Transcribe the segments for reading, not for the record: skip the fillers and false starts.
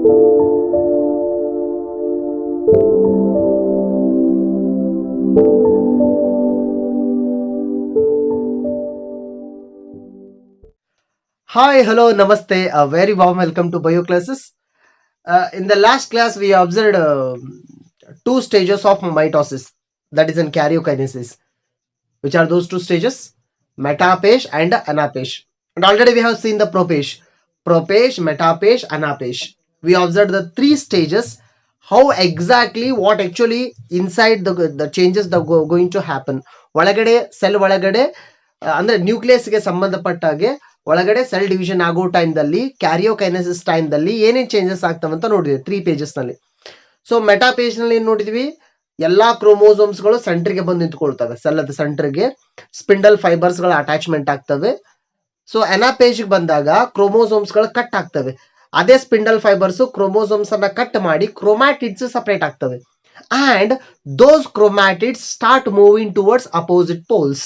Hi, hello, namaste. A very warm welcome to Bio Classes. In the last class, we observed two stages of mitosis, that is in karyokinesis. Which are those two stages? Metaphase and anaphase. And already we have seen the prophase. Prophase, metaphase, anaphase. We observed the three stages. How exactly, what actually inside the changes that going to happen. ಒಳಗಡೆ cell ಒಳಗಡೆ ಅಂದ್ರೆ ನ್ಯೂಕ್ಲಿಯಸ್ಗೆ ಸಂಬಂಧಪಟ್ಟ ಹಾಗೆ ಒಳಗಡೆ cell division ಆಗೋ ಟೈಮ್ದಲ್ಲಿ karyokinesis ಟೈಮ್ದಲ್ಲಿ ಏನೇನು changes ಆಗ್ತವಂತ ನೋಡಿದ್ವಿ 3 pages ನಲ್ಲಿ. ಸೊ ಮೆಟಾ ಪೇಜ್ ನಲ್ಲಿ ಏನ್ ನೋಡಿದ್ವಿ, ಎಲ್ಲಾ ಕ್ರೋಮೋಸೋಮ್ಸ್ಗಳು ಸೆಂಟರ್ಗೆ ಬಂದು ನಿಂತ್ಕೊಳ್ತವೆ. ಸೆಲ್ಲದ ಸೆಂಟರ್ಗೆ ಸ್ಪಿಂಡಲ್ ಫೈಬರ್ಸ್ಗಳ ಅಟ್ಯಾಚ್ಮೆಂಟ್ ಆಗ್ತವೆ. ಸೊ ಎನಾಪೇಜ್ ಬಂದಾಗ ಕ್ರೋಮೋಸೋಮ್ಸ್ಗಳು ಕಟ್ ಆಗ್ತವೆ. ಅದೇ ಸ್ಪಿಂಡಲ್ ಫೈಬರ್ಸ್ ಕ್ರೋಮೋಸೋಮ್ಸ್ ಅನ್ನ ಕಟ್ ಮಾಡಿ ಕ್ರೋಮ್ಯಾಟಿಡ್ಸ್ ಸಪರೇಟ್ ಆಗ್ತವೆ. And those chromatids start moving towards opposite poles.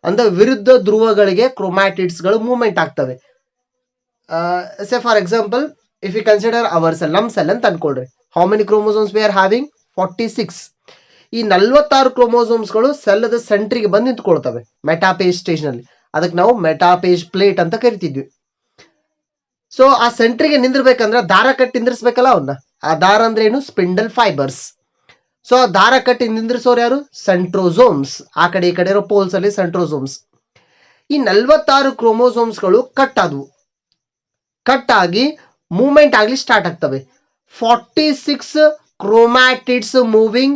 ಅಂದ್ರೆ ವಿರುದ್ಧ ಧ್ರುವಗಳಿಗೆ ಕ್ರೋಮ್ಯಾಟಿಡ್ಸ್ ಗಳು ಮೂವ್ಮೆಂಟ್ ಆಗ್ತವೆ. Say for example, if you consider our cell, ನಮ್ ಸೆಲ್ ಅಂತ ಅನ್ಕೊಳ್ರಿ. How many chromosomes we are having? 46. ಈ 46 ಕ್ರೋಮೋಸೋಮ್ಸ್ಗಳು ಸೆಲ್ಲದ ಸೆಂಟ್ರಿಗೆ ಬಂದು ನಿಂತ್ಕೊಳ್ತವೆ ಮೆಟಾಪೇಜ್ ಸ್ಟೇಜ್ ನಲ್ಲಿ. ಅದಕ್ಕೆ ನಾವು ಮೆಟಾಪೇಜ್ ಪ್ಲೇಟ್ ಅಂತ ಕರಿತಿದ್ವಿ. ಸೊ ಆ ಸೆಂಟ್ರಿಗೆ ನಿಂದಿರ್ಬೇಕಂದ್ರೆ ದಾರ ಕಟ್ಟಿ ನಿಂದ್ರಿಸ್ಬೇಕಲ್ಲ ಅವನ್ನ. ಆ ದಾರ ಅಂದ್ರೆ ಏನು? Spindle fibres. ಸೊ ಆ ದಾರ ಕಟ್ಟಿ ನಿಂದ್ರಿಸೋರು ಯಾರು? ಸೆಂಟ್ರೋಸೋಮ್ಸ್. ಆ ಕಡೆ ಈ ಕಡೆ ಇರೋ ಪೋಲ್ಸ್ ಅಲ್ಲಿ ಸೆಂಟ್ರೋಸೋಮ್ಸ್. ಈ 46 ಕ್ರೋಮೋಸೋಮ್ಸ್ಗಳು ಕಟ್ ಆದವು. ಕಟ್ ಆಗಿ ಮೂವ್ಮೆಂಟ್ ಆಗ್ಲಿ ಸ್ಟಾರ್ಟ್ ಆಗ್ತವೆ. 46 chromatids moving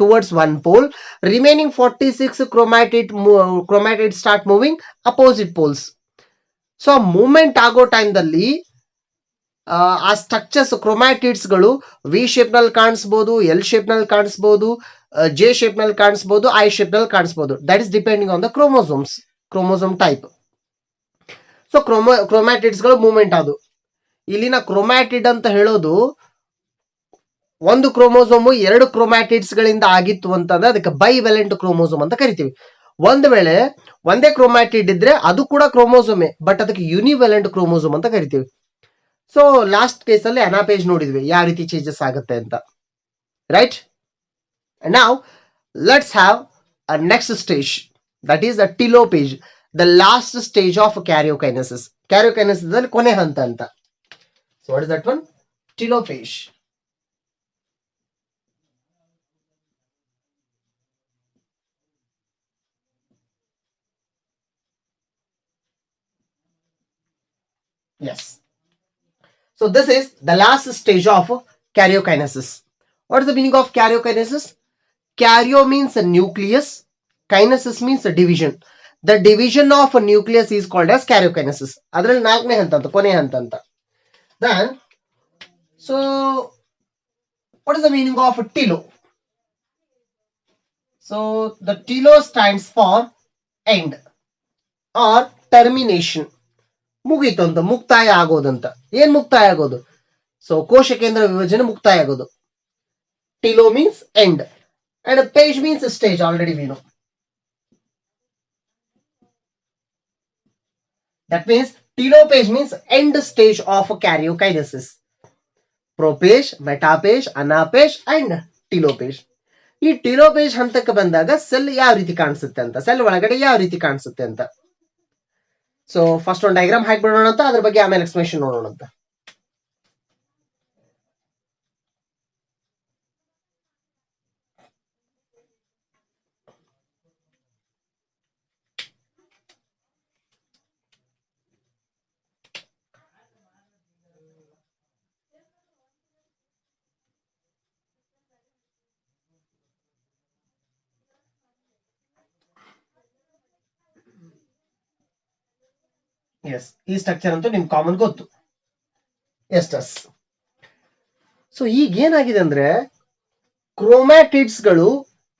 towards one pole. Remaining 46 chromatids start moving opposite poles. So movement ಆಗೋ ಟೈಮ್ದಲ್ಲಿ ಆ ಸ್ಟ್ರಕ್ಚರ್ಸ್ ಕ್ರೊಮ್ಯಾಟಿಡ್ಸ್ ಗಳು ವಿ ಶೇಪ್ ನಲ್ಲಿ ಕಾಣಿಸ್ಬೋದು, ಎಲ್ ಶೇಪ್ ನಲ್ಲಿ ಕಾಣಿಸ್ಬೋದು, ಜೆ ಶೇಪ್ ನಲ್ಲಿ ಕಾಣಿಸ್ಬೋದು, ಐ ಶೇಪ್ ನಲ್ಲಿ ಕಾಣಿಸ್ಬೋದು. That is depending on the chromosomes, chromosome type. So chromatids ಗಳು movement ಆದವು. ಇಲ್ಲಿನ ಕ್ರೊಮ್ಯಾಟಿಡ್ ಅಂತ ಹೇಳೋದು ಒಂದು ಕ್ರೋಮೋಸೋಮು 2 ಕ್ರೋಮ್ಯಾಟಿಡ್ಸ್ ಗಳಿಂದ ಆಗಿತ್ತು ಅಂತಂದ್ರೆ ಅದಕ್ಕೆ ಬೈವೆಲೆಂಟ್ ಕ್ರೋಮೋಸೋಮ್ ಅಂತ ಕರಿತೀವಿ. ಒಂದ್ ವೇಳೆ ಒಂದೇ ಕ್ರೋಮ್ಯಾಟಿಡ್ ಇದ್ರೆ ಅದು ಕೂಡ ಕ್ರೋಮೋಸೋಮೆ, ಬಟ್ ಅದಕ್ಕೆ ಯುನಿವೆಲೆಂಟ್ ಕ್ರೋಮೋಸೋಮ್ ಅಂತ ಕರಿತೀವಿ. ಸೊ ಲಾಸ್ಟ್ ಕೇಸ್ ಅಲ್ಲಿ ಅನಾಪೇಜ್ ನೋಡಿದ್ವಿ ಯಾವ ರೀತಿ ಚೇಂಜಸ್ ಆಗುತ್ತೆ ಅಂತ, ರೈಟ್? ನಾವ್ let's have a next stage, that is the telophase, the last stage of karyokinesis. Karyokinesis ಅಲ್ಲಿ ಕೊನೆ ಹಂತ ಅಂತ. So what is that one? Telophase. Yes. So this is the last stage of karyokinesis. What is the meaning of karyokinesis? Karyo means a nucleus. Kinesis means a division. The division of a nucleus is called as karyokinesis. ಅದರಲ್ಲಿ 4ನೇ ಹಂತ ಅಂತ, ಕೊನೆ ಹಂತ ಅಂತ. Then, so what is the meaning of tilo? So the tilo stands for end or termination. ಮುಗೀತು ಅಂತ, ಮುಕ್ತಾಯ ಆಗೋದಂತ. ಏನ್ ಮುಕ್ತಾಯ ಆಗೋದು? ಸೊ ಕೋಶ ಕೇಂದ್ರ ವಿಭಜನೆ ಮುಕ್ತಾಯ ಆಗೋದು. Telo means end and phase means stage. Already we know. That means telophase means end stage of karyokinesis. Prophase, metaphase, anaphase and telophase. ಈ ಟಿಲೋಪೇಜ್ ಹಂತಕ್ಕೆ ಬಂದಾಗ ಸೆಲ್ ಯಾವ ರೀತಿ ಕಾಣಿಸುತ್ತೆ ಅಂತ, ಸೆಲ್ ಒಳಗಡೆ ಯಾವ ರೀತಿ ಕಾಣಿಸುತ್ತೆ ಅಂತ. ಸೊ ಫಸ್ಟ್ ಒಂದು ಡಯಾಗ್ರಾಮ್ ಹಾಕ್ಬಿಡೋಣ ಅಂತ, ಅದ್ರ ಬಗ್ಗೆ ಆಮೇಲೆ ಎಕ್ಸ್ಪ್ಲೇಷನ್ ನೋಡೋಣ ಅಂತ. ಎಸ್, ಈ ಸ್ಟ್ರಕ್ಚರ್ ಅಂತೂ ನಿಮ್ ಕಾಮನ್ ಗೊತ್ತು. ಎಸ್ಟಸ್. ಸೊ ಈಗ ಏನಾಗಿದೆ ಅಂದ್ರೆ ಕ್ರೋಮ್ಯಾಟಿಡ್ಸ್ ಗಳು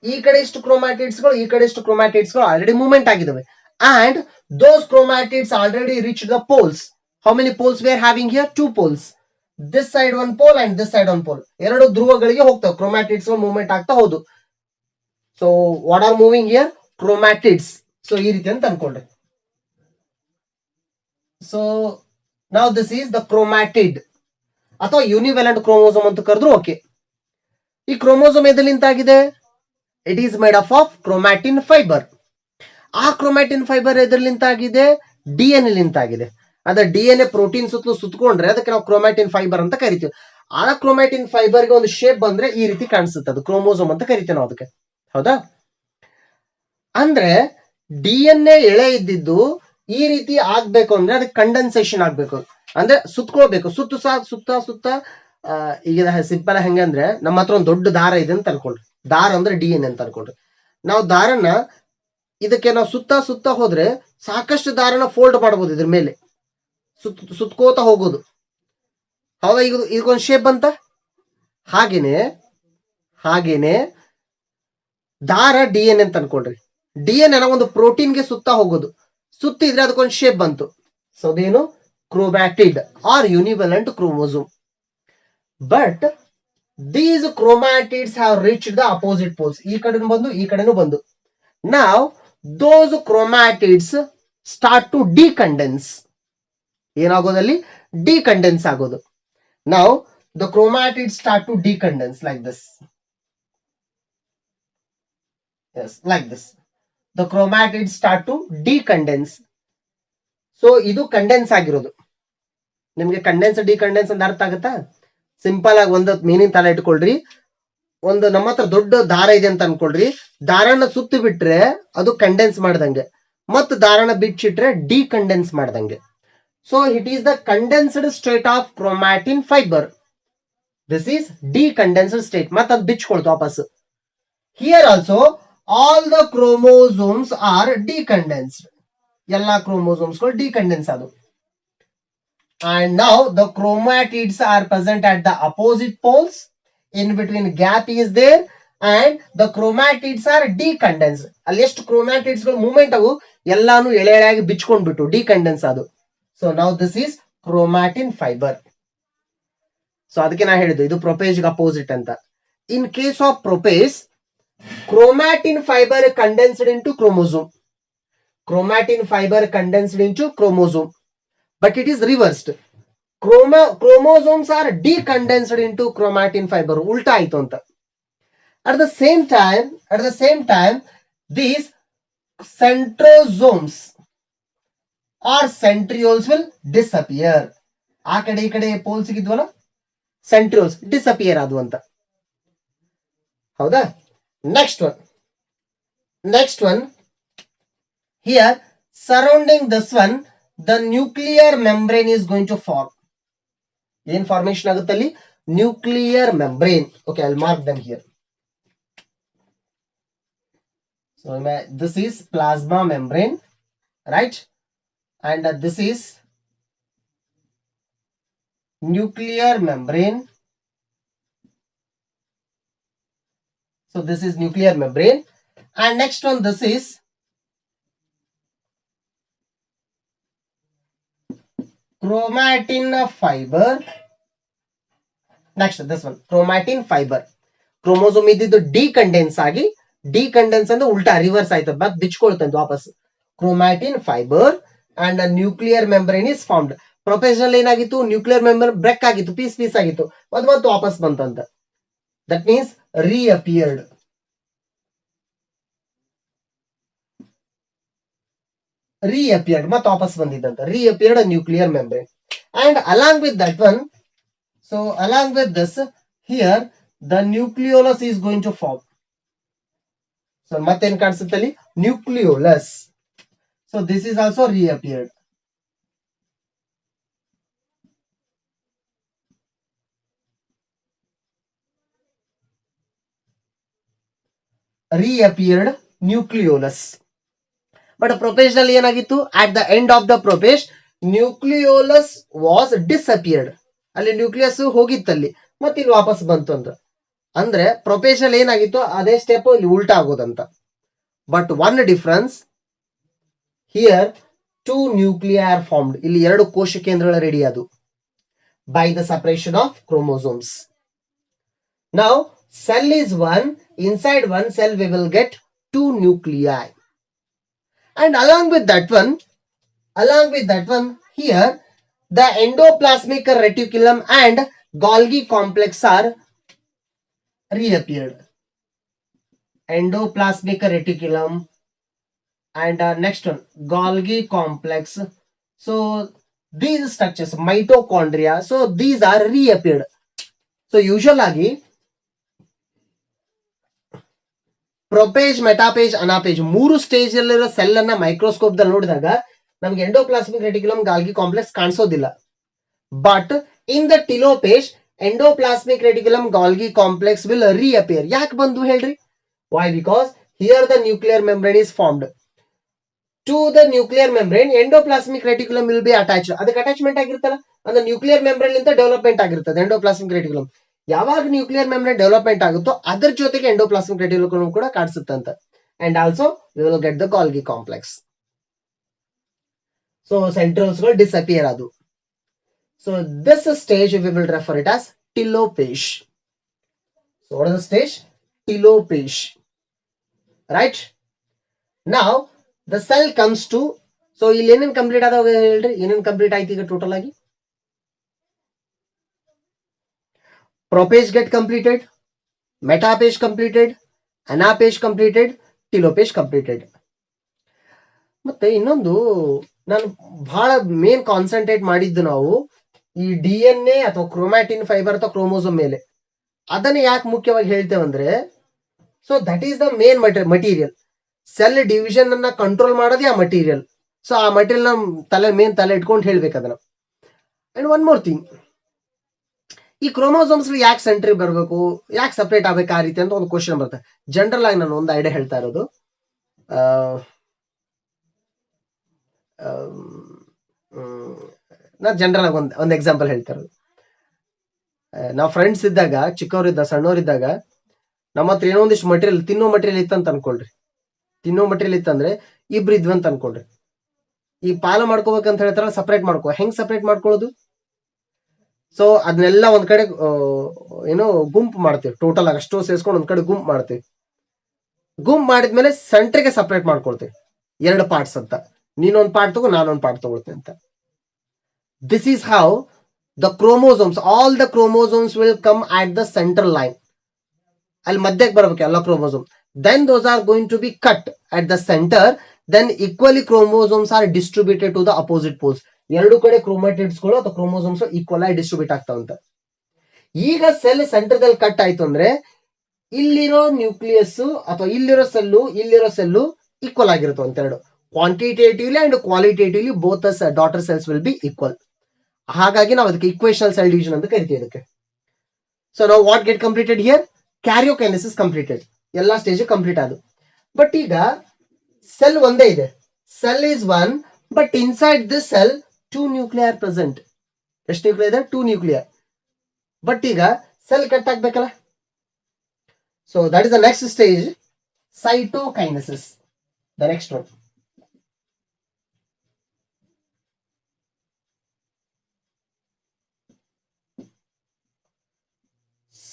ಈ ಕಡೆ ಎಷ್ಟು ಕ್ರೋಮ್ಯಾಟಿಡ್ಸ್ ಗಳು, ಈ ಕಡೆ ಎಷ್ಟು ಕ್ರೋಮ್ಯಾಟಿಡ್ಸ್ ಗಳು ಆಲ್ರೆಡಿ ಮೂವ್ಮೆಂಟ್ ಆಗಿದಾವೆ. And those chromatids already reach the poles. How many poles we are having here? 2 poles. This side 1 pole and this side 1 pole. 2 ಧ್ರುವಗಳಿಗೆ ಹೋಗ್ತವೆ. ಕ್ರೋಮ್ಯಾಟಿಡ್ಸ್ ಮೂವ್ಮೆಂಟ್ ಆಗ್ತಾ ಹೋದು. So what are moving here? Chromatids. So ಈ ರೀತಿ ಅಂತ ಅನ್ಕೊಂಡ್ರೆ. So now this is the chromatid. ಅಥವಾ ಯೂನಿವ್ಯಾಲೆಂಟ್ chromosome ಅಂತ ಕರೆದ್ರು ಓಕೆ. ಈ ಕ್ರೋಮೋಸೋಮ್ ಎದಲಿಂತ ಆಗಿದೆ? It is made up of chromatin fibre. ಆ ಕ್ರೋಮ್ಯಾಟಿನ್ ಫೈಬರ್ ಎದರ್ಲಿಂತ ಆಗಿದೆ? ಡಿಎನ್ಎ ಲಿಂತ ಆಗಿದೆ. ಅದ ಡಿಎನ್ಎ ಪ್ರೋಟೀನ್ ಸುತ್ತಲೂ ಸುತ್ತಕೊಂಡ್ರೆ ಅದಕ್ಕೆ ನಾವು ಕ್ರೋಮ್ಯಾಟಿನ್ ಫೈಬರ್ ಅಂತ ಕರಿತೀವಿ. ಆ ಕ್ರೋಮ್ಯಾಟಿನ್ ಫೈಬರ್ಗೆ ಒಂದು ಶೇಪ್ ಬಂದ್ರೆ ಈ ರೀತಿ ಕಾಣಿಸುತ್ತೆ, ಅದು ಕ್ರೋಮೋಸೋಮ್ ಅಂತ ಕರಿತೀವಿ ನಾವು ಅದಕ್ಕೆ. ಹೌದಾ? ಅಂದ್ರೆ ಡಿಎನ್ಎ ಎಳೆ ಇದ್ದಿದ್ದು ಈ ರೀತಿ ಆಗ್ಬೇಕು ಅಂದ್ರೆ ಅದಕ್ಕೆ ಕಂಡೆನ್ಸೇಷನ್ ಆಗ್ಬೇಕು, ಅಂದ್ರೆ ಸುತ್ಕೊಳ್ಬೇಕು. ಸುತ್ತ ಈಗ ಸಿಂಪಲ್ ಹೆಂಗಂದ್ರೆ ನಮ್ಮ ಹತ್ರ ಒಂದು ದೊಡ್ಡ ದಾರ ಇದೆ ಅಂತ ಅನ್ಕೊಳ್ರಿ. ದಾರ ಅಂದ್ರೆ ಡಿಎನ್ಎ ಅಂತ ಅನ್ಕೊಳ್ರಿ. ನಾವು ದಾರನ ಇದಕ್ಕೆ ನಾವು ಸುತ್ತ ಹೋದ್ರೆ ಸಾಕಷ್ಟು ದಾರನ ಫೋಲ್ಡ್ ಮಾಡಬಹುದು, ಇದ್ರ ಮೇಲೆ ಸುತ್ಕೋತಾ ಹೋಗೋದು. ಹೌದಾ? ಈಗ ಇದಕ್ಕೊಂದು ಶೇಪ್ ಬಂತ. ಹಾಗೇನೆ ದಾರ ಡಿಎನ್ಎ ಅಂತ ಅನ್ಕೊಳ್ರಿ. ಡಿಎನ್ಎ ಒಂದು ಪ್ರೋಟೀನ್ಗೆ ಸುತ್ತ ಹೋಗೋದು, ಸುತ್ತಿದ್ರೆ ಅದಕ್ಕೊಂದು ಶೇಪ್ ಬಂತು. ಸೊ ಅದೇನು? Chromatid or univalent chromosome. But these chromatids have reached the opposite poles. ಈ ಕಡೆನೂ ಬಂದು ಈ ಕಡೆನೂ ಬಂದು. ನಾವ್ ದೋಸ್ ಕ್ರೋಮ್ಯಾಟಿಡ್ಸ್ ಸ್ಟಾರ್ಟ್ ಟು ಡಿಕಂಡೆನ್ಸ್. ಏನಾಗೋದಲ್ಲಿ? ಡಿಕಂಡೆನ್ಸ್ ಆಗೋದು. ನಾವು the chromatids start to decondense like this. Yes, like this. The chromatids start to decondense. So ಇದು ಕಂಡೆನ್ಸ್ ಆಗಿರೋದು. ನಿಮ್ಗೆ ಕಂಡೆನ್ಸ್ ಡಿಕಂಡೆನ್ಸ್ ಅಂತ ಅರ್ಥ ಆಗುತ್ತಾ? ಸಿಂಪಲ್ ಆಗಿ ಒಂದು ಮೀನಿಂಗ್ ತಲೆ ಇಟ್ಕೊಳ್ರಿ. ಒಂದು ನಮ್ಮ ಹತ್ರ ದೊಡ್ಡ ದಾರ ಇದೆ ಅಂತ ಅನ್ಕೊಳ್ರಿ. ದಾರನ ಸುತ್ತಿ ಬಿಟ್ರೆ ಅದು ಕಂಡೆನ್ಸ್ ಮಾಡ್ದಂಗೆ, ಮತ್ತು ದಾರನ ಬಿಚ್ಚಿಟ್ರೆ ಡಿಕಂಡೆನ್ಸ್ ಮಾಡ್ದಂಗೆ. So it is the condensed state of chromatin fibre. This is decondensed state. ಮತ್ತೆ ಅದು ಬಿಚ್ಕೊಳ್ತು ವಾಪಸ್. Here also all the chromosomes are decondensed. ಎಲ್ಲಾ ಕ್ರೋಮೋಸೋಮ್ಸ್ ಗಳು ಡಿಕಂಡೆನ್ಸ್ ಆದವು. And now the chromatids are present at the opposite poles. In between gap is there and the chromatids are decondensed. ಅಲ್ಲಿ ಎಷ್ಟು chromatids ಗಳು movement ಅವು ಎಲ್ಲಾನು ಎಳೆ ಎಳೆಯಾಗಿ ಬಿಚ್ಕೊಂಡ್ಬಿಟ್ಟು ಡಿಕಂಡೆನ್ಸ್ ಆದವು. So now this is chromatin fiber. So ಅದಕ್ಕೆ ನಾ ಹೇಳಿದ್ದು ಇದು ಪ್ರೊಪೇಜ್ಗೆ ಅಪೋಸಿಟ್ ಅಂತ. In case of prophase, chromatin fibre condensed into chromosome. Chromatin fibre condensed into chromosome, but it is reversed. Chromosomes are decondensed into chromatin fibre. ಉಲ್ಟಾ ಆಯ್ತು ಅಂತ. At the same time these centrosomes or centrioles will disappear. ಆ ಕಡೆ ಈ ಕಡೆ pole ಸಿಗಿದ್ವಲ್ಲ, centrioles disappear ಆದವು ಅಂತ. ಹೌದಾ? Next one here surrounding this one the nuclear membrane is going to form. ಏನ್ ಫಾರ್ಮೇಶನ್ ಆಗುತ್ತೆ ಅಲ್ಲಿ? Nuclear membrane. Okay, I will mark them here. So this is plasma membrane, right? And this is nuclear membrane. So this is nuclear membrane. And next one, this is chromatin fiber. Next this one, chromatin fiber. Chromosome ಇದ್ದಿದ್ದು ಡಿಕಂಡೆನ್ಸ್ ಆಗಿ, ಡಿಕಂಡೆನ್ಸ್ ಅಂದ್ರೆ ಉಲ್ಟಾ reverse ಆಯ್ತು, ಮತ್ತೆ ಬಿಚ್ಕೊಳ್ತಂತ ವಾಪಸ್. Chromatin fibre and nuclear membrane is formed. ಪ್ರೊಪೇಷನ್ ಏನಾಗಿತ್ತು? ನ್ಯೂಕ್ಲಿಯರ್ ಮೆಂಬರ್ ಬ್ರೇಕ್ ಆಗಿತ್ತು, ಪೀಸ್ ಆಗಿತ್ತು, ಮತ್ತೆ ವಾಪಸ್ ಬಂತಂತ. That means reappeared. ಮತ್ತೆ ವಾಪಸ್ ಬಂದಿದ್ದಂತ. reappeared a nuclear membrane. And along with that one, so along with this, here the nucleolus is going to form. So ಮತ್ತೇನ್ ಕಾಣಿಸುತ್ತೆ ಅಲ್ಲಿ? nucleolus. So this is also reappeared. Reappeared nucleolus. But prophase ನಲ್ಲಿ ಏನಾಗಿತ್ತು? At the end of the prophase nucleolus was disappeared. ಅಲ್ಲಿ nucleus ಹೋಗಿತ್ತಲ್ಲಿ, ಮತ್ತೆ ಇಲ್ಲಿ ವಾಪಸ್ ಬಂತು ಅಂತ. ಅಂದ್ರೆ ಪ್ರೊಪೇಜ್ ಅಲ್ಲಿ ಏನಾಗಿತ್ತು ಅದೇ ಸ್ಟೆಪ್ ಇಲ್ಲಿ ಉಲ್ಟಾ ಆಗೋದಂತ. But one difference here, two nuclear formed. ಇಲ್ಲಿ ಎರಡು ಕೋಶ ಕೇಂದ್ರಗಳ ರೆಡಿ ಆದವು by the separation of chromosomes. Now cell is one. Inside one cell we will get two nuclei. And along with that one, here the endoplasmic reticulum and Golgi complex are reappeared. Endoplasmic reticulum, and next one, Golgi complex. So these structures, mitochondria, so these are reappeared. So usually prophase, metaphase, anaphase 3 stage ಅಲ್ಲಿರೋ cell ಅನ್ನ microscope ದಲ್ಲಿ ನೋಡಿದಾಗ ನಮ್ಗೆ endoplasmic reticulum Golgi complex ಕಾಣಿಸೋದಿಲ್ಲ. But in the telophase endoplasmic reticulum Golgi complex will reappear. ಯಾಕೆ ಬಂದು ಹೇಳ್ರಿ? Why? Because here the nuclear membrane is formed. To the nuclear membrane endoplasmic reticulum will be attach. ಅದಕ್ಕೆ attachment ಆಗಿರ್ತಲ್ಲ, ಅಂದ್ರೆ nuclear membrane ಇಂದ development ಆಗಿರ್ತದೆ endoplasmic reticulum. ಯಾವಾಗ nuclear membrane development ಆಗುತ್ತೋ ಅದ್ರ ಜೊತೆಗೆ ಎಂಡೋಪ್ಲಾಸ್ಮಿಕ್ ರೆಟಿಕ್ಯುಲಮ್ ಕೂಡ ಕಾಣಿಸುತ್ತಂತ. And also we will get the Golgi complex. So centrals ಗಳು ಡಿಸಪಿಯರ್ ಅದು. So this stage we will refer it as telophase. So what is the stage? Telophase. Right? Now the cell comes to, so ಇಲ್ಲಿ ಏನೇನ್ complete ಆದಾಗ ಹೇಳ್ರಿ, ಏನೇನ್ complete ಆಯ್ತು ಈಗ total ಆಗಿ? Prophase get completed, metaphase completed, anaphase completed, telophase completed. ಮತ್ತೆ ಇನ್ನೊಂದು ನಾನು ಬಹಳ ಮೇನ್ ಕಾನ್ಸಂಟ್ರೇಟ್ ಮಾಡಿದ್ದು ನಾವು ಈ ಡಿ ಎನ್ ಎ ಅಥವಾ ಕ್ರೋಮ್ಯಾಟಿನ್ ಫೈಬರ್ ಅಥವಾ ಕ್ರೋಮೋಸೋಮ್ ಮೇಲೆ. ಅದನ್ನ ಯಾಕೆ ಮುಖ್ಯವಾಗಿ ಹೇಳ್ತೇವಂದ್ರೆ, so that is the main material. Cell division ಅನ್ನ ಕಂಟ್ರೋಲ್ ಮಾಡೋದೇ ಆ ಮಟೀರಿಯಲ್. ಸೊ ಆ ಮಟೀರಿಯಲ್ ಮೇನ್ ತಲೆ ಇಟ್ಕೊಂಡು ಹೇಳ್ಬೇಕು ಅದನ್ನ. ಅಂಡ್ ಒನ್ ಮೋರ್ ಥಿಂಗ್, ಈ ಕ್ರೋಮೋಸೋಮ್ಸ್ ಯಾಕೆ ಸೆಂಟ್ರಿಗೆ ಬರಬೇಕು, ಯಾಕೆ ಸಪರೇಟ್ ಆಗ್ಬೇಕು ಆ ರೀತಿ ಅಂತ ಒಂದು ಕ್ವಶನ್ ಬರುತ್ತೆ. ಜನರಲ್ ಆಗಿ ನಾನು ಒಂದು ಐಡಿಯಾ ಹೇಳ್ತಾ ಇರೋದು. ನಾ ಜನರಲ್ ಆಗಿ ಒಂದು ಎಕ್ಸಾಂಪಲ್ ಹೇಳ್ತಾ ಇರೋದು. ನಾವು ಫ್ರೆಂಡ್ಸ್ ಇದ್ದಾಗ, ಚಿಕ್ಕವರಿದ್ದಾಗ, ಸಣ್ಣವರಿದ್ದಾಗ ನಮ್ಮ ಹತ್ರ ಏನೋ ಒಂದಿಷ್ಟು ಮಟೀರಿಯಲ್, ತಿನ್ನೋ ಮಟೀರಿಯಲ್ ಇತ್ತಂತ ಅನ್ಕೊಳ್ರಿ. ತಿನ್ನೋ ಮಟೀರಿಯಲ್ ಇತ್ತಂದ್ರೆ ಇಬ್ರು ಇದ್ವಿ ಅಂತ ಅನ್ಕೊಳ್ರಿ. ಈ ಪಾಲ ಮಾಡ್ಕೋಬೇಕಂತ ಹೇಳ್ತಾರ, ಸಪರೇಟ್ ಮಾಡ್ಕೋ. ಹೆಂಗ್ ಸಪರೇಟ್ ಮಾಡ್ಕೊಳ್ಳೋದು? ಸೊ ಅದನ್ನೆಲ್ಲ ಒಂದ್ ಕಡೆ ಏನೋ ಗುಂಪು ಮಾಡ್ತೀವಿ. ಟೋಟಲ್ ಆಗಿ ಅಷ್ಟು ಸೇರಿಸ್ಕೊಂಡು ಒಂದ್ ಕಡೆ ಗುಂಪು ಮಾಡ್ತೀವಿ. ಗುಂಪು ಮಾಡಿದ್ಮೇಲೆ ಸೆಂಟ್ರಿಗೆ ಸಪರೇಟ್ ಮಾಡ್ಕೊಳ್ತೀವಿ, 2 ಪಾರ್ಟ್ಸ್ ಅಂತ. ನೀನೊಂದ್ ಪಾರ್ಟ್ ತಗೋ, ನಾನೊಂದ್ ಪಾರ್ಟ್ ತಗೊಳ್ತೀನಿ ಅಂತ. This is how the chromosomes, all the chromosomes will come at the central line. ಅಲ್ಲಿ ಮಧ್ಯಕ್ಕೆ ಬರ್ಬೇಕು ಎಲ್ಲ chromosome. Then those are going to be cut at the centre. Then equally chromosomes are distributed to the opposite poles. 2 ಕಡೆ chromatids ಗಳು ಅಥವಾ chromosomes equal ಆಗಿ distribute ಆಗ್ತಾವಂತ. ಈಗ ಸೆಲ್ ಸೆಂಟರ್ದಲ್ಲಿ ಕಟ್ ಆಯ್ತು ಅಂದ್ರೆ ಇಲ್ಲಿರೋ ನ್ಯೂಕ್ಲಿಯಸ್ ಅಥವಾ ಇಲ್ಲಿರೋ ಸೆಲ್ಲು ಈಕ್ವಲ್ ಆಗಿರುತ್ತೆ ಅಂತ. 2 quantitatively and qualitatively both daughter cells will be equal. ಹಾಗಾಗಿ ನಾವು ಅದಕ್ಕೆ ಈಕ್ವೇಷನಲ್ ಸೆಲ್ ಡಿವಿಷನ್ ಅಂತ ಕರಿತೀವಿ ಅದಕ್ಕೆ. ಸೊ ನಾವು what get completed here? Karyokinesis completed. ಎಲ್ಲಾ ಸ್ಟೇಜ್ ಕಂಪ್ಲೀಟ್ ಆದವು. ಬಟ್ ಈಗ ಸೆಲ್ ಒಂದೇ ಇದೆ, cell is one, but inside this cell 2 nuclear present. ಎಷ್ಟು ನ್ಯೂಕ್ಲಿಯರ್ ಇದೆ? 2 ನ್ಯೂಕ್ಲಿಯರ್. ಬಟ್ ಈಗ ಸೆಲ್ ಕಟ್ ಆಗ್ಬೇಕಲ್ಲ. So that is the next stage, cytokinesis. The next one.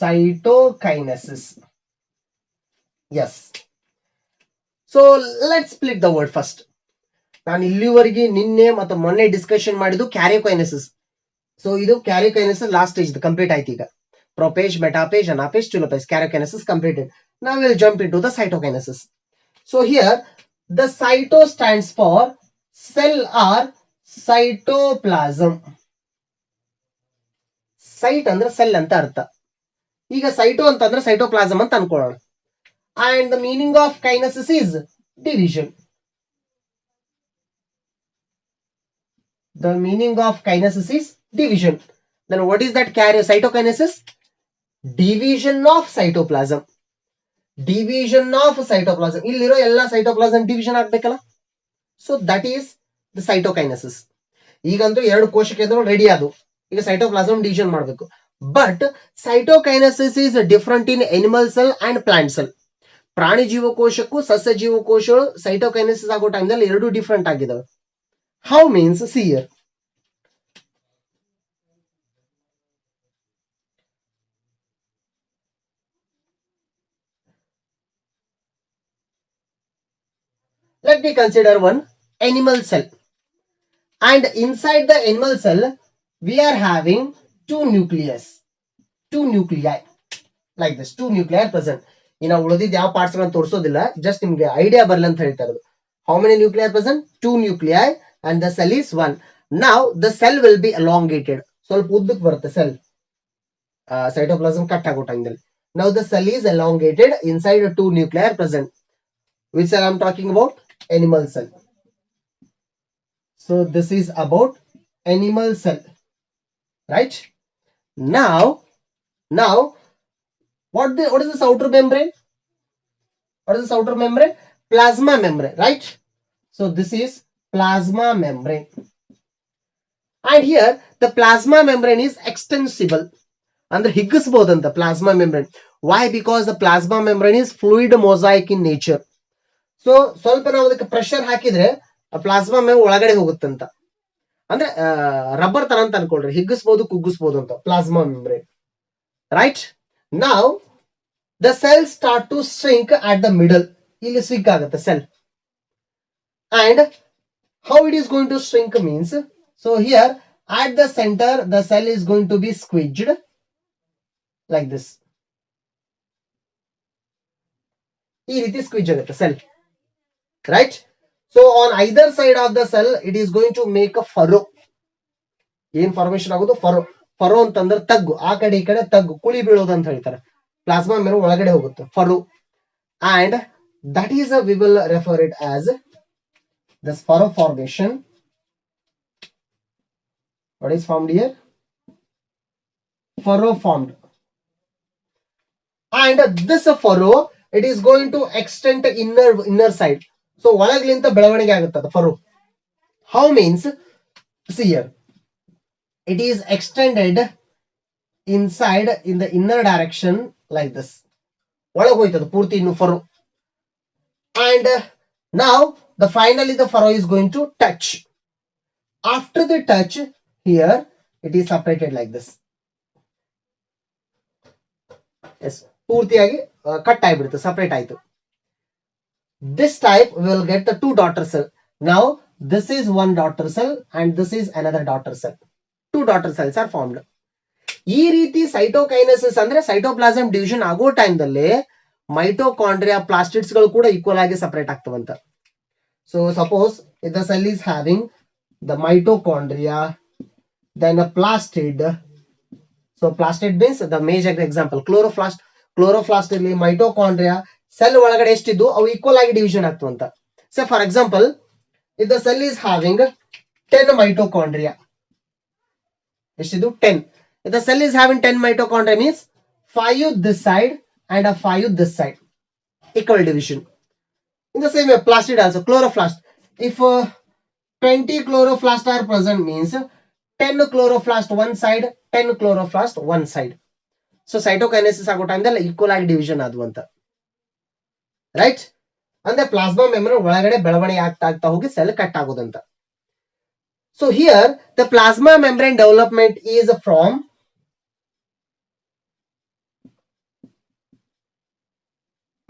Cytokinesis. Yes. So let's split the word first. ನಾನು ಇಲ್ಲಿವರೆಗೆ ನಿನ್ನೆ ಮತ್ತು ಮೊನ್ನೆ discussion ಮಾಡಿದ್ದು ಕ್ಯಾರಿಯೋಕೈನೆಸಿಸ್. ಸೊ ಇದು ಕ್ಯಾರಿಯೋಕೈನೆಸಿಸ್ ಲಾಸ್ಟ್ ಸ್ಟೇಜ್ ಕಂಪ್ಲೀಟ್ ಆಯ್ತು. ಈಗ ಪ್ರೊಪೇಜ್, metaphase, ಅನಾಪೇಜ್, ಟಿಲೋಪೇಜ್, karyokinesis completed. Now we'll jump into the cytokinesis. So here the cyto stands for cell or cytoplasm. Site ಅಂದ್ರೆ ಸೆಲ್ ಅಂತ ಅರ್ಥ. ಈಗ ಸೈಟೋ ಅಂತಂದ್ರೆ ಸೈಟೋಪ್ಲಾಸಮ್ ಅಂತ ಅನ್ಕೊಳ್ಳೋಣ. And the meaning of kinesis is division. The meaning of kinesis is division. Then what is that cytokinesis? Division of cytoplasm. Division of cytoplasm. ಇಲ್ಲಿರೋ ಎಲ್ಲ cytoplasm division ಆಗ್ಬೇಕಲ್ಲ. So that is the cytokinesis. ಈಗಂತೂ 2 ಕೋಶ ಕೇಂದ್ರಗಳು ready ಆದವು. ಈಗ cytoplasm division ಮಾಡಬೇಕು. But cytokinesis is different in animal cell and plant cell. ಪ್ರಾಣಿ ಜೀವಕೋಶಕ್ಕೂ ಸಸ್ಯ ಜೀವಕೋಶಗಳು ಸೈಟೋಕೈನೆಸಿಸ್ ಆಗೋ ಟೈಮ್ನಲ್ಲಿ 2 ಡಿಫ್ರೆಂಟ್ ಆಗಿದಾವೆ. How means see here. Let me consider one animal cell. And inside the animal cell, we are having 2 nucleus. two nuclei like this. Two nuclei are present. ಇನ್ನು ಉಳಿದಿದ್ದ ಯಾವ parts ಗಳನ್ನ ತೋರಿಸೋದಿಲ್ಲ, ಜಸ್ಟ್ ನಿಮ್ಗೆ idea ಬರಲ್ಲ ಅಂತ ಹೇಳ್ತಾ ಇರೋದು. How many nuclei are present? Two nuclei and the cell is one. Now the cell will be elongated. ಸ್ವಲ್ಪ ಉದ್ದಕ್ಕೆ ಬರುತ್ತೆ ಸೆಲ್, cytoplasm ಕಟ್ ಆಗೋ ಟೈಮ್ದಲ್ಲಿ. Now the cell is elongated inside two nuclei are present. Which cell I'm talking about? Animal cell. So this is about animal cell, right? Now what is this outer membrane? What is this outer membrane? Plasma membrane, right? So this is plasma membrane. And here the plasma membrane is extensible. ಅಂದ್ರೆ ಹಿಗ್ಗಿಸಬಹುದಂತ plasma membrane. Why? Because the plasma membrane is fluid mosaic in nature. So ಸ್ವಲ್ಪ ನಾವು ಅದಕ್ಕೆ pressure ಹಾಕಿದ್ರೆ plasma membrane ಒಳಗಡೆ ಹೋಗುತ್ತಂತ. ಅಂದ್ರೆ rubber ತರ ಅಂತ ಅನ್ಕೊಳ್ರಿ, ಹಿಗ್ಗಿಸಬಹುದು ಕುಗ್ಗಿಸಬಹುದು ಅಂತ plasma membrane, right? Now the cells start to shrink at the middle. ಇಲ್ಲಿ shrink ಆಗುತ್ತೆ cell. And how it is going to shrink means, so here at the center the cell is going to be squeezed like this. ಈ ರೀತಿ squeeze ಆಗುತ್ತೆ cell, right? So on either side of the cell it is going to make a furrow. ಏನ್ formation ಆಗೋದು? Furrow. Furrow ಅಂತಂದ್ರೆ ತಗ್ಗು, ಆ ಕಡೆ ಈ ಕಡೆ ತಗ್ಗು, ಕುಳಿ ಬೀಳೋದು ಅಂತ ಹೇಳ್ತಾರೆ. ಪ್ಲಾಸ್ಮಾ ಮೆಂಬ್ರೇನ್ ಒಳಗಡೆ ಹೋಗುತ್ತೆ, furrow. And that is we will refer it as this furrow formation. What is formed here? Furrow formed. And this furrow, it is going to extend inner side. So ಒಳಗ್ಲಿಂತ ಬೆಳವಣಿಗೆ ಆಗುತ್ತದೆ furrow. How means? See here, it is extended inside in the inner direction like this. ಒಳಗೆ ಹೋಯ್ತದೆ ಪೂರ್ತಿ ಇನ್ನು furrow. And now the finally the furrow is going to touch. After the touch, here it is separated like this. Yes, ಪೂರ್ತಿಯಾಗಿ cut ಆಗಿಬಿಡುತ್ತೆ, separate ಆಯ್ತು. This type will get the two daughter cell. Now this is one daughter cell and this is another daughter cell. Two daughter cells are formed. ಈ ರೀತಿ cytokinesis ಅಂದ್ರೆ cytoplasm division ಆಗೋ ಟೈಮ್ದಲ್ಲಿ mitochondria plastids ಗಳು ಕೂಡ equal ಆಗಿ separate ಆಗ್ತವಂತ. So suppose the cell is having the mitochondria, then a plastid. So plastid means the major example chloroplast. Chloroplast ಇಲ್ಲಿ mitochondria cell ಒಳಗಡೆ ಎಷ್ಟಿದ್ದು ಅವು ಈಕ್ವಲ್ ಆಗಿ ಡಿವಿಷನ್ ಆಗ್ತವಂತ. So for example, if the cell is having 10 mitochondria, ಎಷ್ಟಿದ್ದು 10. If the cell is having 10 mitochondria means 5 this side and a 5 this side, equal division. In the same way plastid also, chloroplast, if 20 chloroplast are present means 10 chloroplast one side, 10 chloroplast one side. So cytokinesis ಆಗೋ ಟೈಮ್ದಲ್ಲಿ equal ಆಗಿ division ಆದ್ವು ಅಂತ, right? ಅಂದ್ರೆ plasma membrane ಒಳಗಡೆ ಬೆಳವಣಿಗೆ ಆಗ್ತಾ ಹೋಗಿ cell cut ಆಗೋದಂತ. So here the plasma membrane development is from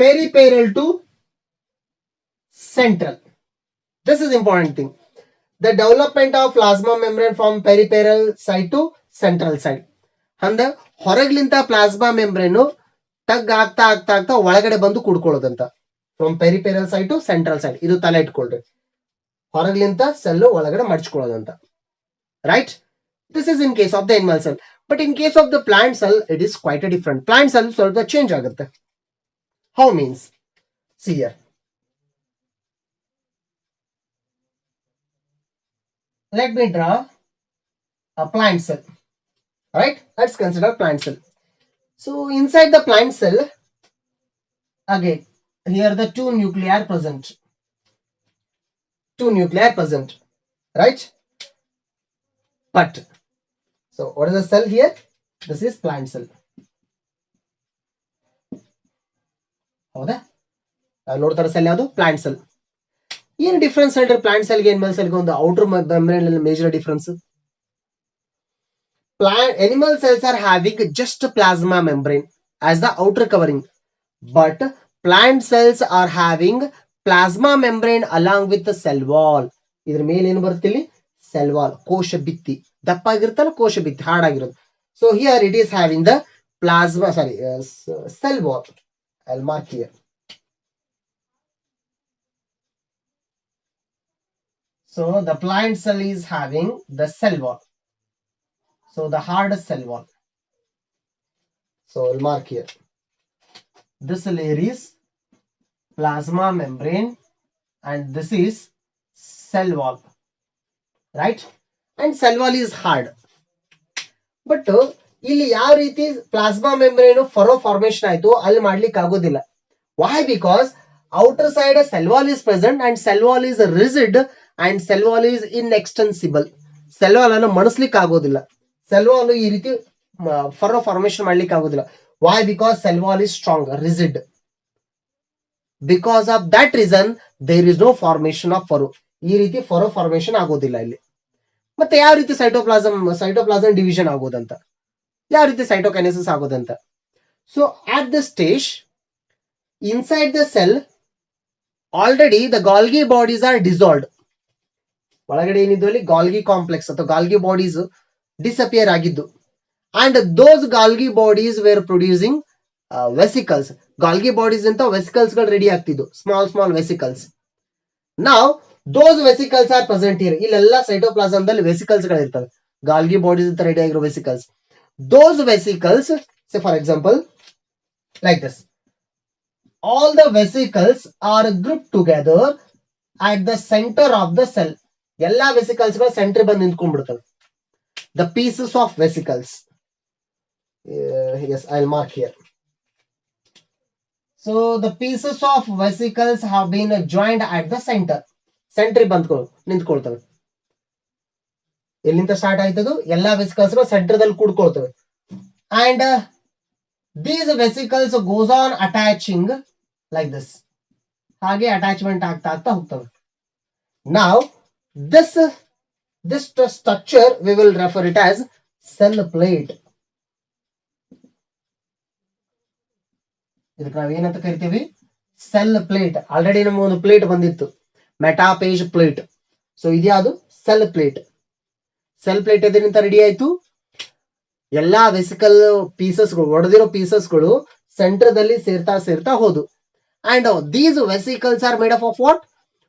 peripheral to central. This is important thing. The development of plasma membrane from peripheral side to central side. ಅಂದ್ರೆ ಹೊರಗ್ಲಿಂತ plasma membrane ತಗ್ ಆಗ್ತಾ ಆಗ್ತಾ ಆಗ್ತಾ ಒಳಗಡೆ ಬಂದು ಕುಡ್ಕೊಳ್ಳೋದಂತ. From peripheral side to central side, ಇದು ತಲೆ ಇಟ್ಕೊಳ್ರಿ. ಹೊರಗ್ಲಿಂತ ಸೆಲ್ ಒಳಗಡೆ ಮಡ್ಚ್ಕೊಳ್ಳೋದಂತ, right? This is in case of the animal cell. But in case of the plant cell it is quite a different. Plant cell ಸ್ವಲ್ಪ ಚೇಂಜ್ ಆಗುತ್ತೆ. How means? See here, let me draw a plant cell, right? Let's consider plant cell. So inside the plant cell, again here the two nuclei are present. Two nuclei are present, right? But so what is the cell here? This is plant cell. ಹೌದಾ? ನೋಡ್ತಾರೆ cell ಯಾವುದು? Plant cell. ಏನು difference ಹೇಳ್ರಿ plant ಸೆಲ್ಗೆ animal ಸೆಲ್ಗೆ? ಒಂದು outer membrane ಅಲ್ಲಿ major difference. Animal cells are having just plasma membrane as the outer covering, but plant cells are having plasma membrane along with the cell wall. ಇದ್ರ ಮೇಲೆ ಏನು ಬರುತ್ತೆ ಇಲ್ಲಿ? Cell wall, ಕೋಶ ಭಿತ್ತಿ. ದಪ್ಪ ಆಗಿರುತ್ತಲ್ಲ ಕೋಶ ಭಿತ್ತಿ, ಹಾರ್ಡ್ ಆಗಿರೋದು. So here it is having the plasma, sorry, cell wall. I'll mark here. So the plant cell is having the cell wall. So the hard cell wall. So I'll mark here. This layer is plasma membrane and this is cell wall, right? And cell wall is hard. But ಇಲ್ಲಿ ಯಾವ ರೀತಿ plasma membrane furrow formation ಆಯ್ತು ಅಲ್ಲಿ ಮಾಡ್ಲಿಕ್ಕೆ ಆಗೋದಿಲ್ಲ. Why? Because outer side a cell wall is present and cell wall is rigid and cell wall is inextensible. Cell wall ಅನ್ನು ಮಣಿಸ್ಲಿಕ್ಕೆ ಆಗೋದಿಲ್ಲ. Cell wall ಈ ರೀತಿ ಫರೋ ಫಾರ್ಮೇಶನ್ ಮಾಡ್ಲಿಕ್ಕೆ ಆಗೋದಿಲ್ಲ. Why? Because cell wall is strong, rigid. Because of that reason there is no formation of furrow. ಈ ರೀತಿ furrow formation ಆಗೋದಿಲ್ಲ ಇಲ್ಲಿ. ಮತ್ತೆ ಯಾವ ರೀತಿ ಸೈಟೋಪ್ಲಾಸಂ ಡಿವಿಷನ್ ಆಗೋದಂತ, ಯಾವ ರೀತಿ ಸೈಟೋಕೈನೆಸಿಸ್ ಆಗೋದಂತ. So at this stage inside the cell already the Golgi bodies are dissolved. ಒಳಗಡೆ ಏನಿದ್ದು ಅಲ್ಲಿ ಗಾಲ್ಗಿ ಕಾಂಪ್ಲೆಕ್ಸ್ ಅಥವಾ ಗಾಲ್ಗಿ ಬಾಡೀಸ್ ಡಿಸಪಿಯರ್ ಆಗಿದ್ದು. And those Golgi bodies were producing vesicles. Golgi bodies ಅಂತ ವೆಸಿಕಲ್ಸ್ ಗಳು ರೆಡಿ ಆಗ್ತಿದ್ದು, ಸ್ಮಾಲ್ ವೆಸಿಕಲ್ಸ್. ನಾವ್ those vesicles are present here. ಇಲ್ಲೆಲ್ಲ ಸೈಟೋಪ್ಲಾಸಂದಲ್ಲಿ ವೆಸಿಕಲ್ಸ್ ಗಳು ಇರ್ತವೆ, ಗಾಲ್ಗಿ ಬಾಡೀಸ್ ಅಂತ ರೆಡಿ ಆಗಿರೋ vesicles. Those vesicles, say for example like this, all the vesicles are grouped together at the center of the cell. ಎಲ್ಲಾ vesicles ಗಳು centre ಬಂದು ನಿಂತ್ಕೊಂಡ್ಬಿಡ್ತವೆ. The pieces of vesicles, yes, I'll mark here. So the pieces of vesicles have been joined at the center. ಸೆಂಟ್ರಿ ಬಂದು ನಿಂತ್ಕೊಳ್ತವೆ. ಎಲ್ಲಿಂದ start ಆಯ್ತದು, ಎಲ್ಲಾ vesicles ಗಳು ಸೆಂಟರ್ದಲ್ಲಿ ಕೂಡ್ಕೊಳ್ತವೆ. And these vesicles goes on attaching like this. ಹಾಗೆ ಅಟ್ಯಾಚ್ಮೆಂಟ್ ಆಗ್ತಾ ಹೋಗ್ತವೆ. Now this structure we will refer it as cell plate. ಇದಕ್ಕೆ ನಾವು ಏನಂತ ಕರಿತೀವಿ, ಸೆಲ್ ಪ್ಲೇಟ್. ಆಲ್ರೆಡಿ ನಮ್ಮ ಒಂದು ಪ್ಲೇಟ್ ಬಂದಿತ್ತು, ಮೆಟಾಪೇಜ್ ಪ್ಲೇಟ್. ಸೊ ಇದ್ಯಾವುದು ಸೆಲ್ ಪ್ಲೇಟ್. ಸೆಲ್ ಪ್ಲೇಟ್ ಎದರಿಂದ ರೆಡಿ ಆಯ್ತು, ಎಲ್ಲಾ ವೆಸಿಕಲ್ ಪೀಸಸ್ಗಳು, ಒಡೆದಿರೋ ಪೀಸಸ್ಗಳು ಸೆಂಟರ್ದಲ್ಲಿ ಸೇರ್ತಾ ಹೋದು. And these vesicles are made up of what?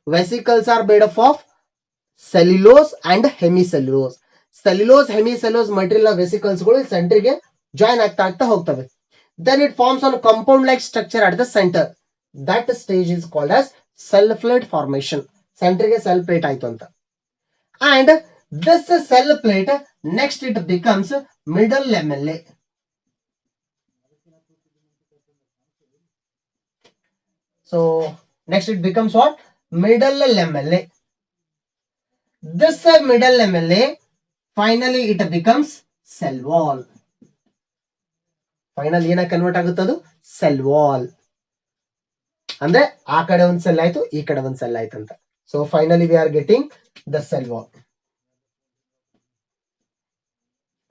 Vesicles are made up of cellulose and hemicellulose. Cellulose, hemicellulose material vesicles ಗಳು ಸೆಂಟರ್ಗೆ ಜಾಯಿನ್ ಆಗ್ತಾ ಹೋಗ್ತವೆ. Then it forms on compound like structure at the center. That stage is called as cell plate formation. ಸೆಂಟರ್ಗೆ cell plate ಆಯ್ತು ಅಂತ. And this cell plate, next it becomes middle lamellae. So next it becomes what? Middle lamellae. This middle lamellae, finally it becomes cell wall. Finally ಏನ convert ಆಗುತ್ತದು, cell wall. ಅಂದ್ರೆ ಆ ಕಡೆ ಒಂದ್ cell ಆಯ್ತು, ಈ ಕಡೆ ಒಂದ್ ಸೆಲ್ ಆಯ್ತು ಅಂತ. So finally we are getting the cell wall.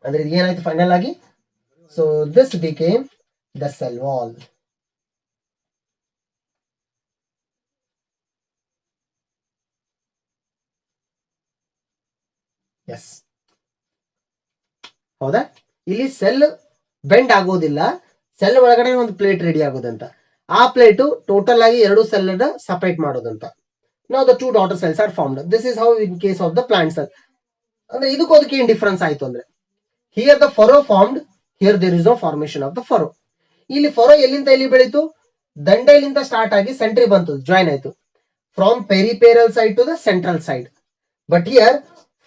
ಅಂದ್ರೆ ಇದು ಏನಾಯ್ತು ಫೈನಲ್ ಆಗಿ, so this became the cell wall. Yes, ಹೌದಾ? ಇಲ್ಲಿ ಸೆಲ್ ಬೆಂಡ್ ಆಗೋದಿಲ್ಲ, ಸೆಲ್ ಒಳಗಡೆ ಒಂದು ಪ್ಲೇಟ್ ರೆಡಿ ಆಗೋದಂತ. ಆ ಪ್ಲೇಟ್ ಟೋಟಲ್ ಆಗಿ ಎರಡು ಸೆಲ್ ಅನ್ನ ಸಪರೇಟ್ ಮಾಡೋದಂತ. Now the two daughter cells are formed. This is how in case of the plant cell. ಅಂದ್ರೆ ಇದಕ್ಕೂ ಅದಕ್ಕೆ ಏನ್ ಡಿಫರೆನ್ಸ್ ಆಯ್ತು ಅಂದ್ರೆ, here the furrow formed, here there is no formation of the furrow. ಇಲ್ಲಿ furrow ಎಲ್ಲಿಂದ ಎಲ್ಲಿ ಬೆಳೀತು, ದಂಡೆಲಿಂದ ಸ್ಟಾರ್ಟ್ ಆಗಿ ಸೆಂಟ್ರಿ ಬಂತು, ಜಾಯಿನ್ ಆಯ್ತು. From peripheral side to the central side. But here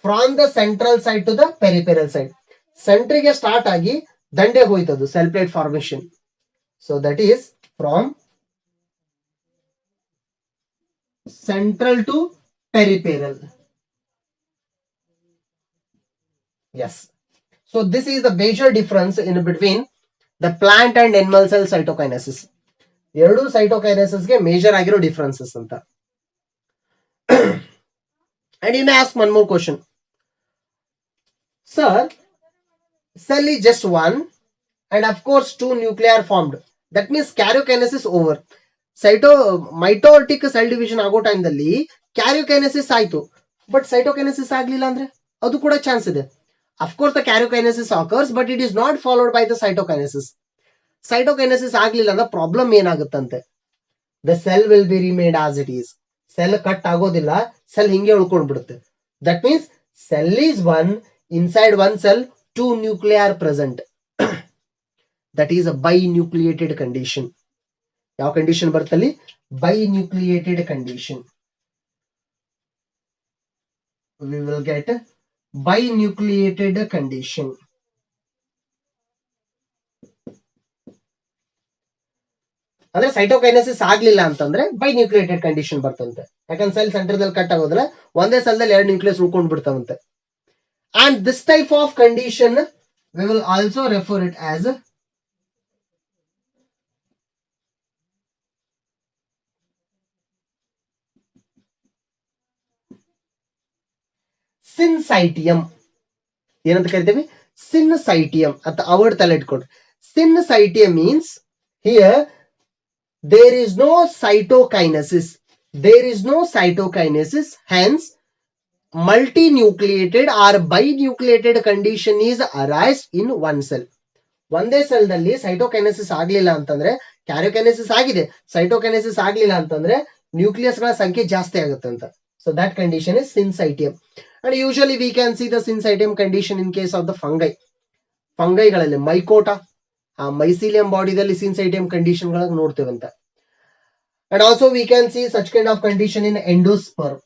from the central side to the peripheral side. ಸೆಂಟ್ರಿಗೆ ಸ್ಟಾರ್ಟ್ ಆಗಿ ದಂಡೆ ಹೋಯ್ತದು, cell plate formation. So that is from central to peripheral. Yes. So this is the major difference in between the plant and animal cell cytokinesis. ಎರಡು cytokinesis ಗೆ major ಆಗಿರೋ differences ಅಂತ. And you may ask one more question. Sir, cell is just one and of course two nuclei are formed. That means karyokinesis over. Mitotic cell division ಆಗೋ ಟೈಮ್ದಲ್ಲಿ karyokinesis ಆಯ್ತು, but cytokinesis ಆಗ್ಲಿಲ್ಲ ಅಂದ್ರೆ ಅದು ಕೂಡ chance ಇದೆ. Of course the karyokinesis occurs, but it is not followed by the cytokinesis. Cytokinesis ಆಗ್ಲಿಲ್ಲ ಅಂದ್ರೆ ಪ್ರಾಬ್ಲಮ್ ಏನಾಗುತ್ತಂತೆ, the cell will be remade as it is. Cell cut ಆಗೋದಿಲ್ಲ, ಸೆಲ್ ಹಿಂಗೆ ಉಳ್ಕೊಂಡ್ ಬಿಡುತ್ತೆ. That means cell is one, inside one cell two nuclear are present. That is a binucleated condition. ಯಾವ condition ಬರ್ತಲ್ಲಿ? Binucleated condition. We will get binucleated condition. ಅಂದ್ರೆ cytokinesis ಆಗ್ಲಿಲ್ಲ ಅಂತಂದ್ರೆ ಬೈನ್ಯೂಕ್ಲಿಯೇಟೆಡ್ condition ಬರ್ತಂತೆ. ಯಾಕಂದ್ರೆ ಸೆಲ್ ಸೆಂಟರ್ದಲ್ಲಿ ಕಟ್ ಆಗೋದಿಲ್ಲ, ಒಂದೇ ಸೆಲ್ದಲ್ಲಿ ಎರಡು ನ್ಯೂಕ್ಲಿಯಸ್ ಉಳ್ಕೊಂಡ್ ಬಿಡ್ತಾವಂತೆ. And this type of condition we will also refer it as syncytium. ಏನಂತ ಕರಿತೀವಿ? ಸಿನ್ಸೈಟಿಯಂ ಅಂತ ಅವರ್ಡ್ ತಲೆ ಇಟ್ಕೊಡ್ರಿ. Syncytium means here there is no cytokinesis. There is no cytokinesis. Hence, multinucleated or binucleated condition is arise in one cell. ಒಂದೇ cell ದಲ್ಲಿ cytokinesis ಆಗ್ಲಿಲ್ಲ ಅಂತಂದ್ರೆ, ಕ್ಯಾರಿಯೋಕೈನೆಸಿಸ್ ಆಗಿದೆ, ಸೈಟೋಕೈನೆಸಿಸ್ ಆಗ್ಲಿಲ್ಲ ಅಂತಂದ್ರೆ ನ್ಯೂಕ್ಲಿಯಸ್ ಗಳ ಸಂಖ್ಯೆ ಜಾಸ್ತಿ ಆಗುತ್ತೆ ಅಂತ. So that condition is syncytium. And usually we can see the syncytium condition in case of the fungi. ಫಂಗೈಗಳಲ್ಲಿ ಮೈಕೋಟಾ, ಆ ಮೈಸೀಲಿಯಂ ಬಾಡಿದಲ್ಲಿ ಸಿನ್ಸೈಟಿಯಂ ಕಂಡೀಷನ್ ಗಳನ್ನ ನೋಡ್ತೇವಂತ. And also we can see such kind of condition in endosperm.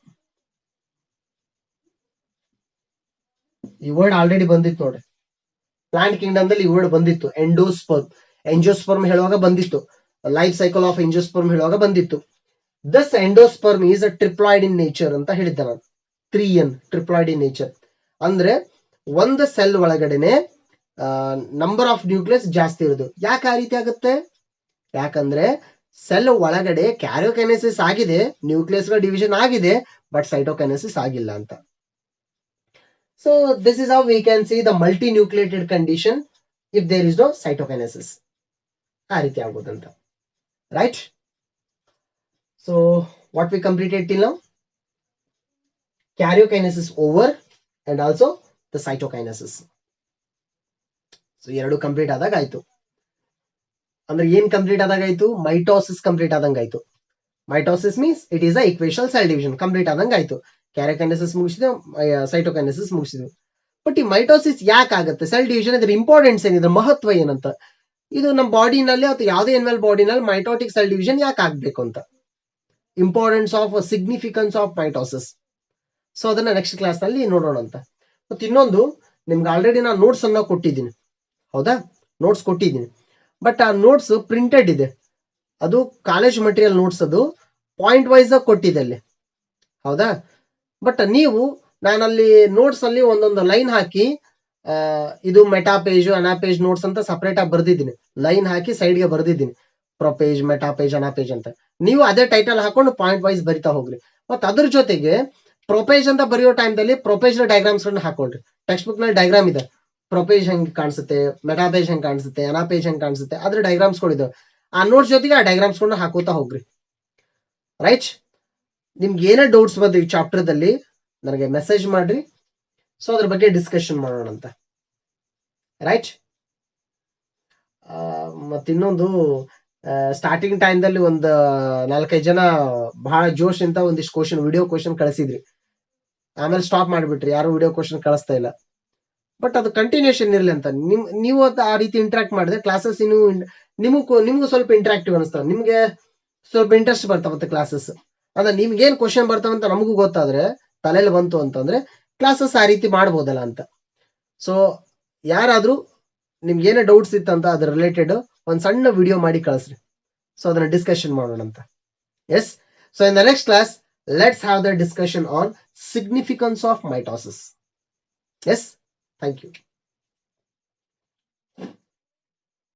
ಈ word already ಬಂದಿತ್ತು ನೋಡ್ರಿ, plant Kingdom ದಲ್ಲಿ ಈ ವರ್ಡ್ ಬಂದಿತ್ತು, ಎಂಡೋಸ್ಪರ್ಮ್. ಎಂಜಿಯೋಸ್ಪರ್ಮ್ ಹೇಳುವಾಗ ಬಂದಿತ್ತು, ಲೈಫ್ ಸೈಕಲ್ ಆಫ್ ಎಂಜಿಯೋಸ್ಪರ್ಮ್ ಹೇಳುವಾಗ ಬಂದಿತ್ತು. Thus endosperm is a triploid in nature ಅಂತ ಹೇಳಿದ್ದೆ ನಾನು. 3n ಟ್ರಿಪ್ಲಾಯ್ಡ್ ಇನ್ ನೇಚರ್ ಅಂದ್ರೆ ಒಂದು ಸೆಲ್ ಒಳಗಡೆನೆ ನಂಬರ್ ಆಫ್ ನ್ಯೂಕ್ಲಿಯಸ್ ಜಾಸ್ತಿ ಇರೋದು. ಯಾಕೆ ಆ ರೀತಿ ಆಗುತ್ತೆ? ಯಾಕಂದ್ರೆ ಸೆಲ್ ಒಳಗಡೆ ಕ್ಯಾರಿಯೋಕೈನೆಸಿಸ್ ಆಗಿದೆ, ನ್ಯೂಕ್ಲಿಯಸ್ ಗಳ ಡಿವಿಷನ್ ಆಗಿದೆ, ಬಟ್ ಸೈಟೋಕೈನೆಸಿಸ್ ಆಗಿಲ್ಲ ಅಂತ. So this is how we can see the multinucleated condition if there is no cytokinesis. ಆ ರೀತಿ ಆಗೋದಂತ. Right? So what we completed till now? Karyokinesis over and also the cytokinesis. So ಎರಡು complete ಆದಾಗ ಆಯ್ತು. ಅಂದ್ರೆ ಏನ್ ಕಂಪ್ಲೀಟ್ ಆದಾಗಾಯ್ತು? Mitosis complete ಆದಂಗಾಯ್ತು. Mitosis means it is a equational cell division complete ಆದಂಗಾಯ್ತು. ಕ್ಯಾರಿಯೋಕೈನೆಸಿಸ್ ಮುಗಿಸಿದ್ವಿ, ಸೈಟೋಕೈನೆಸಿಸ್ ಮುಗಿಸಿದ್ವಿ. ಬಟ್ ಈ ಮೈಟೋಸಿಸ್ ಯಾಕೆ ಆಗುತ್ತೆ? ಸೆಲ್ ಡಿವಿಷನ್ ಇದ್ರ ಇಂಪಾರ್ಟೆನ್ಸ್ ಏನಿದೆ, ಮಹತ್ವ ಏನಂತ? ಇದು ನಮ್ಮ ಬಾಡಿನಲ್ಲಿ ಅಥವಾ ಯಾವುದೇ ಎನಿಮಲ್ ಬಾಡಿನಲ್ಲಿ ಮೈಟೋಟಿಕ್ ಸೆಲ್ ಡಿವಿಷನ್ ಯಾಕೆ ಆಗ್ಬೇಕು ಅಂತ, importance of significance of mitosis. So ಅದನ್ನ ನೆಕ್ಸ್ಟ್ ಕ್ಲಾಸ್ ನಲ್ಲಿ ನೋಡೋಣ ಅಂತ. ಮತ್ತೆ ಇನ್ನೊಂದು, ನಿಮ್ಗೆ ಆಲ್ರೆಡಿ ನಾನು ನೋಟ್ಸ್ ಅನ್ನ ಕೊಟ್ಟಿದ್ದೀನಿ, ಹೌದಾ? ನೋಟ್ಸ್ ಕೊಟ್ಟಿದ್ದೀನಿ, ಬಟ್ ಆ ನೋಟ್ಸ್ ಪ್ರಿಂಟೆಡ್ ಇದೆ, ಅದು ಕಾಲೇಜ್ ಮಟೀರಿಯಲ್ ನೋಟ್ಸ್, ಅದು ಪಾಯಿಂಟ್ ವೈಸ್ ಕೊಟ್ಟಿದೆ ಅಲ್ಲಿ, ಹೌದಾ? ಬಟ್ ನೀವು ನಾನಲ್ಲಿ ನೋಟ್ಸ್ ಅಲ್ಲಿ ಒಂದೊಂದು ಲೈನ್ ಹಾಕಿ, ಇದು ಮೆಟಾ ಪೇಜ್ ಅನಾ ಪೇಜ್ ನೋಟ್ಸ್ ಅಂತ ಸಪರೇಟ್ ಆಗಿ ಬರ್ದಿದ್ದೀನಿ, ಲೈನ್ ಹಾಕಿ ಸೈಡ್ಗೆ ಬರ್ದಿದ್ದೀನಿ, ಪ್ರೊಪೇಜ್ ಮೆಟಾ ಪೇಜ್ ಅನಾ ಪೇಜ್ ಅಂತ. ನೀವು ಅದೇ ಟೈಟಲ್ ಹಾಕೊಂಡು ಪಾಯಿಂಟ್ ವೈಸ್ ಬರಿತಾ ಹೋಗ್ರಿ. ಮತ್ತೆ ಅದ್ರ ಜೊತೆಗೆ ಪ್ರೊಪೇಜ್ ಅಂತ ಬರೆಯೋ ಟೈಮ್ದಲ್ಲಿ ಪ್ರೊಪೇಜ್ ಡಯಾಗ್ರಾಮ್ಸ್ ಹಾಕೊಳ್ರಿ. ಟೆಕ್ಸ್ಟ್ ಬುಕ್ ನಲ್ಲಿ ಡಯಾಗ್ರಾಮ್ ಇದೆ, ಪ್ರೊಪೇಜ್ ಹೆಂಗ್ ಕಾಣಿಸುತ್ತೆ, ಮೆಟಾ ಪೇಜ್ ಹೆಂಗ್ ಕಾಣಿಸುತ್ತೆ, ಅನಾ ಪೇಜ್ ಹೆಂಗ್ ಕಾಣಿಸುತ್ತೆ, ಅದ್ರ ಡಯಾಗ್ರಾಮ್ಸ್ ಗಳಿದಾವೆ. ಆ ನೋಟ್ಸ್ ಜೊತೆಗೆ ಆ ಡಯಾಗ್ರಾಮ್ಸ್ ಹಾಕೋತಾ ಹೋಗ್ರಿ. ರೈಟ್? ನಿಮ್ಗೆ ಏನೇ ಡೌಟ್ಸ್ ಬಂದ್ರೆ ಈ ಚಾಪ್ಟರ್ ದಲ್ಲಿ ನನಗೆ ಮೆಸೇಜ್ ಮಾಡ್ರಿ. ಸೊ ಅದ್ರ ಬಗ್ಗೆ ಡಿಸ್ಕಷನ್ ಮಾಡೋಣ ಅಂತ. ರೈಟ್? ಮತ್ತಿನ್ನೊಂದು, ಸ್ಟಾರ್ಟಿಂಗ್ ಟೈಮ್ ದಲ್ಲಿ ಒಂದು 4-5 ಜನ ಬಹಳ ಜೋಶ್ ಅಂತ ಒಂದಿಷ್ಟು ಕ್ವಶನ್, ವಿಡಿಯೋ ಕ್ವಶನ್ ಕಳಿಸಿದ್ರಿ. ಆಮೇಲೆ ಸ್ಟಾಪ್ ಮಾಡ್ಬಿಟ್ರಿ, ಯಾರು ವಿಡಿಯೋ ಕ್ವಶನ್ ಕಳಿಸ್ತಾ ಇಲ್ಲ. ಬಟ್ ಅದು ಕಂಟಿನ್ಯೂಷನ್ ಇರ್ಲಿ ಅಂತ ನೀವು ಆ ರೀತಿ ಇಂಟ್ರಾಕ್ಟ್ ಮಾಡಿದ್ರೆ ಕ್ಲಾಸಸ್ ನಿಮಗೂ ಸ್ವಲ್ಪ ಇಂಟ್ರಾಕ್ಟಿವ್ ಅನಿಸ್ತಾವ, ನಿಮ್ಗೆ ಸ್ವಲ್ಪ ಇಂಟ್ರೆಸ್ಟ್ ಬರ್ತಾವಂತ ಕ್ಲಾಸಸ್. ಅಂದ್ರೆ ನಿಮ್ಗೆ ಏನ್ ಕ್ವಶನ್ ಬರ್ತಾವಂತ ನಮಗೂ ಗೊತ್ತಾದ್ರೆ, ತಲೆಯಲ್ಲಿ ಬಂತು ಅಂತಂದ್ರೆ ಕ್ಲಾಸಸ್ ಆ ರೀತಿ ಮಾಡ್ಬೋದಲ್ಲ ಅಂತ. ಸೊ ಯಾರಾದ್ರೂ ನಿಮ್ಗೆ ಏನೇ ಡೌಟ್ಸ್ ಇತ್ತಂತ ಅದ್ರ ರಿಲೇಟೆಡ್ ಒಂದ್ ಸಣ್ಣ ವಿಡಿಯೋ ಮಾಡಿ ಕಳಿಸ್ರಿ. ಸೊ ಅದನ್ನ ಡಿಸ್ಕಷನ್ ಮಾಡೋಣ ಅಂತ. Yes? So in the next class let's have the discussion on significance of mitosis. Yes? Thank you.